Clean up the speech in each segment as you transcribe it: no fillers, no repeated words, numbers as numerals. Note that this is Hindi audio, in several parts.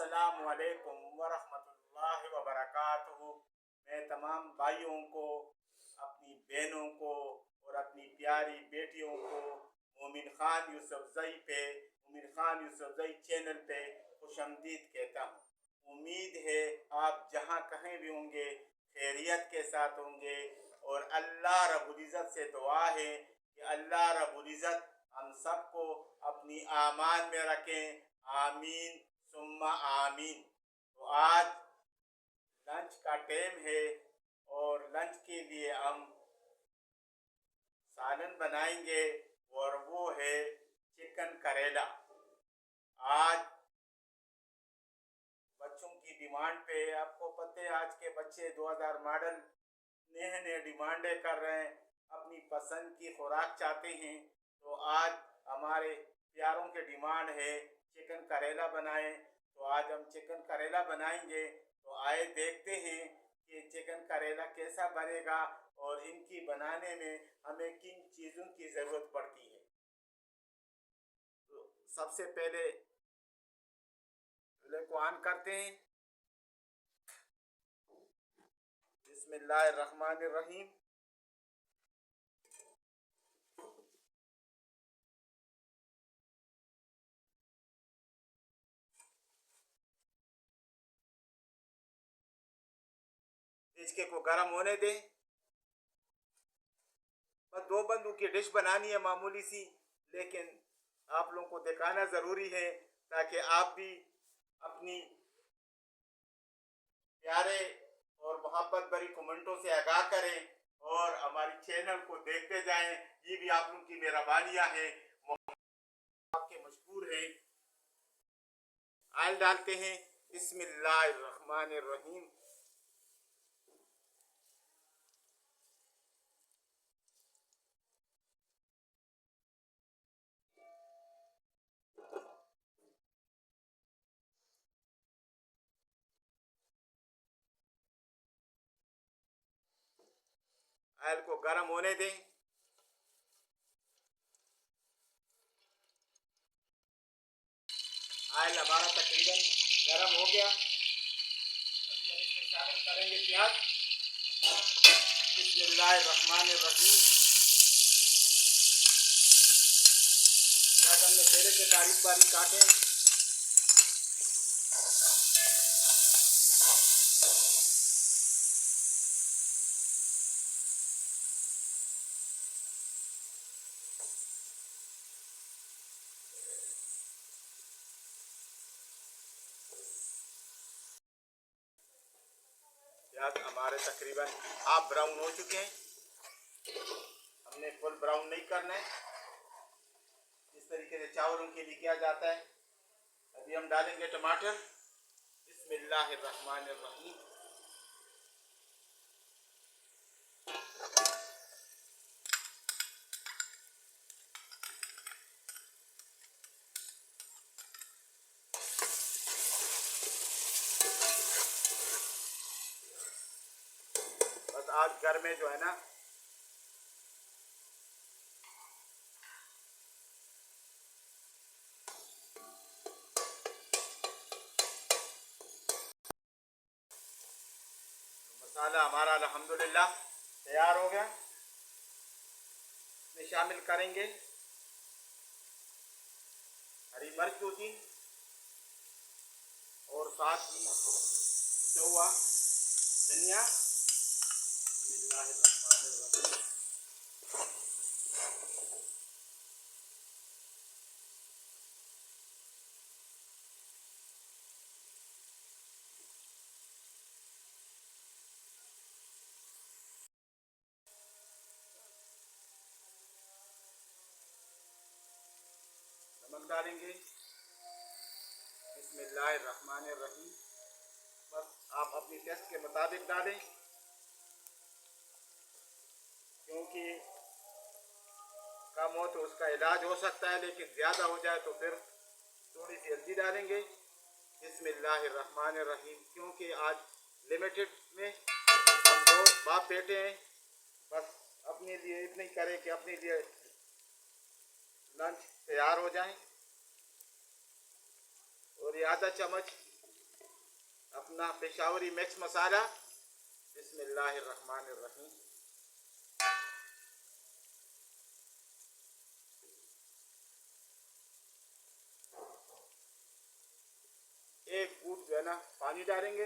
अस्सलामु अलैकुम वरहमतुल्लाहि वबरकातुहू। मैं तमाम भाइयों को, अपनी बहनों को और अपनी प्यारी बेटियों को मोमिन खान यूसुफजई पे, मोमिन खान यूसुफजई चैनल पे खुशामदीद कहता हूँ। उम्मीद है आप जहाँ कहीं भी होंगे खैरियत के साथ होंगे, और अल्लाह रब्बुल इज़्ज़त से दुआ है कि अल्लाह रब्बुल इज़्ज़त हम सबको अपनी आमान में रखें। आमीन सुम्मा आमीन। तो आज लंच का टाइम है और लंच के लिए हम सालन बनाएंगे और वो है चिकन करेला। आज बच्चों की डिमांड पे, आपको पता है आज के बच्चे 2000 मॉडल नए नए डिमांडें कर रहे हैं, अपनी पसंद की खुराक चाहते हैं। तो आज हमारे प्यारों की डिमांड है चिकन करेला बनाएं। तो आज हम चिकन करेला बनाएंगे। तो आए देखते हैं कि चिकन करेला कैसा बनेगा और इनकी बनाने में हमें किन चीज़ों की ज़रूरत पड़ती है। तो सबसे पहले चूल्हे को ऑन करते हैं। बिस्मिल्लाहिर्रहमानिर्रहीम। इसके को गर्म होने दें। बस 2 बंदों की डिश बनानी है मामूली सी, लेकिन आप लोगों को दिखाना ज़रूरी है ताकि आप भी अपनी प्यारे और मोहब्बत भरी कमेंटों से आगाह करें और हमारी चैनल को देखते जाएं। ये भी आप लोगों की मेहरबानियाँ हैं, आपके मशकूर हैं। आयल डालते हैं। बिस्मिल्लाहिर्रहमानिर्रहीम। आयल को गर्म होने दें। आयल हमारा तकरीबन गर्म हो गया। अभी हम इसमें शामिल करेंगे प्याज। बिस्मिल्लाहिर्रहमानिर्रहीम। प्याज हमने पहले से बारीक बारीक काटे। प्याज हमारे तकरीबन हाफ ब्राउन हो चुके हैं। हमने फुल ब्राउन नहीं करना है, इस तरीके से चावलों के लिए किया जाता है। अभी हम डालेंगे टमाटर। बिस्मिल्लाहिर्रहमानिर्रहीम। बस आज घर में जो है ना, मसाला हमारा अल्हम्दुलिल्लाह तैयार हो गया। इसमें शामिल करेंगे हरी मिर्च 2-3 और साथ ही पिसा हुआ धनिया। बिस्मिल्लाहिर्रहमानिर्रहीम। नमक डालेंगे। बिस्मिल्लाहिर्रहमानिर्रहीम। बस आप अपनी टेस्ट के मुताबिक डालें, क्योंकि कम हो तो उसका इलाज हो सकता है, लेकिन ज़्यादा हो जाए तो फिर थोड़ी सी हल्दी डालेंगे। बिस्मिल्लाहिर्रहमानिर्रहीम। क्योंकि आज लिमिटेड में हम 2 बाप बेटे हैं, बस अपने लिए इतना ही करें कि अपने लिए लंच तैयार हो जाए। और ये आधा चम्मच अपना पेशावरी मिक्स मसाला। बिस्मिल्लाहिर्रहमानिर्रहीम। एक कूट जो है ना पानी डालेंगे।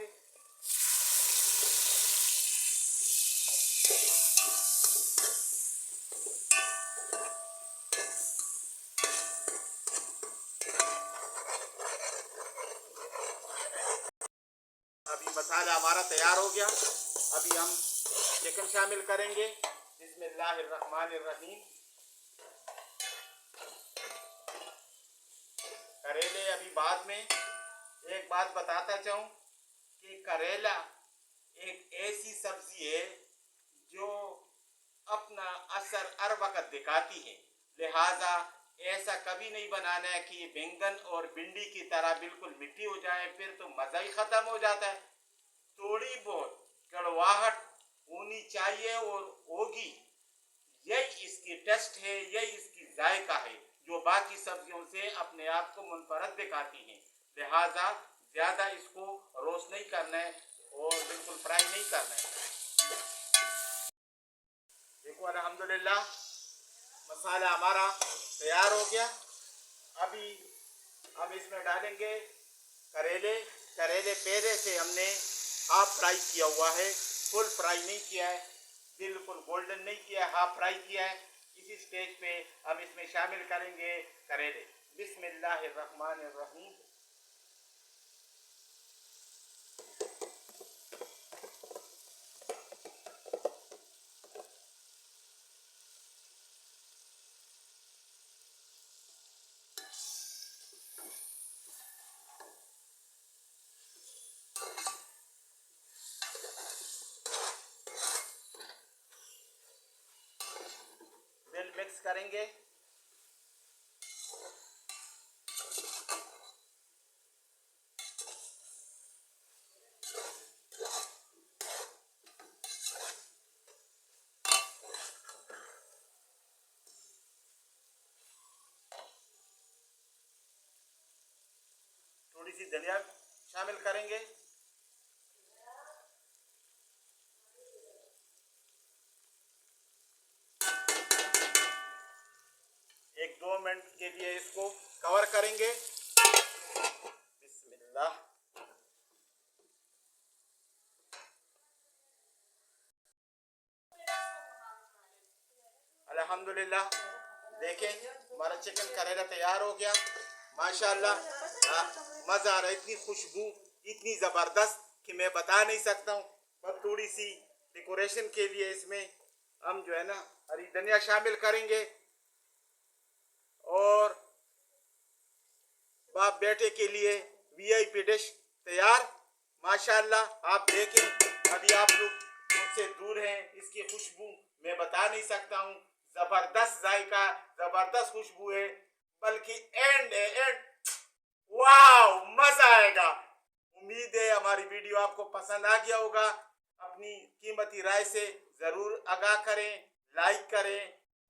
अभी मसाला हमारा तैयार हो गया। अभी हम चिकन शामिल करेंगे। बिस्मिल्लाहिर्रहमानिर्रहीम। करेले अभी बाद में। एक बात बताता चाहूँ कि करेला एक ऐसी सब्जी है जो अपना असर हर वक्त दिखाती है। लिहाजा ऐसा कभी नहीं बनाना है कि ये बैंगन और भिंडी की तरह बिल्कुल मिट्टी हो जाए, फिर तो मज़ा ही ख़त्म हो जाता है। थोड़ी बहुत कड़वाहट होनी चाहिए और होगी। यही इसकी टेस्ट है, यही इसकी जायका है जो बाकी सब्जियों से अपने आप को मुनफरद दिखाती है। लिहाजा ज़्यादा इसको रोस्ट नहीं करना है और बिल्कुल फ्राई नहीं करना है। देखो अल्हम्दुलिल्लाह मसाला हमारा तैयार हो गया। अभी हम इसमें डालेंगे करेले। करेले पहले से हमने हाफ फ्राई किया हुआ है, फुल फ्राई नहीं किया है, बिल्कुल गोल्डन नहीं किया है, हाफ फ्राई किया है। इसी स्टेज पे हम इसमें शामिल करेंगे करेले। बिस्मिल्लाहिर्रहमानिर्रहीम। मिक्स करेंगे। थोड़ी सी धनिया शामिल करेंगे। एक 2 मिनट के लिए इसको कवर करेंगे। बिस्मिल्लाह। अल्हम्दुलिल्लाह देखें हमारा चिकन करेला तैयार हो गया। माशाल्लाह मज़ा आ रहा है। इतनी खुशबू इतनी ज़बरदस्त कि मैं बता नहीं सकता हूँ। बस थोड़ी सी डेकोरेशन के लिए इसमें हम जो है ना हरी धनिया शामिल करेंगे। और बाप बेटे के लिए वीआईपी डिश तैयार। माशाल्लाह आप देखें अभी आप लोग मुझसे दूर हैं, इसकी खुशबू मैं बता नहीं सकता हूँ। जबरदस्त जायका, जबरदस्त खुशबू है, बल्कि एंड है एंड। वाह मजा आएगा। उम्मीद है हमारी वीडियो आपको पसंद आ गया होगा। अपनी कीमती राय से जरूर आगाह करें, लाइक करें,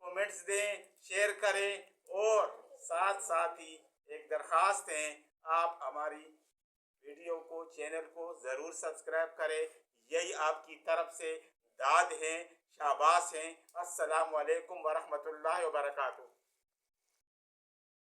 कमेंट्स दें, शेयर करें और साथ साथ ही एक दरख्वास्त है आप हमारी वीडियो को चैनल को ज़रूर सब्सक्राइब करें। यही आपकी तरफ से दाद है, शाबाश हैं। अस्सलामु अलैकुम वरहमतुल्लाहि वबरकातुहू।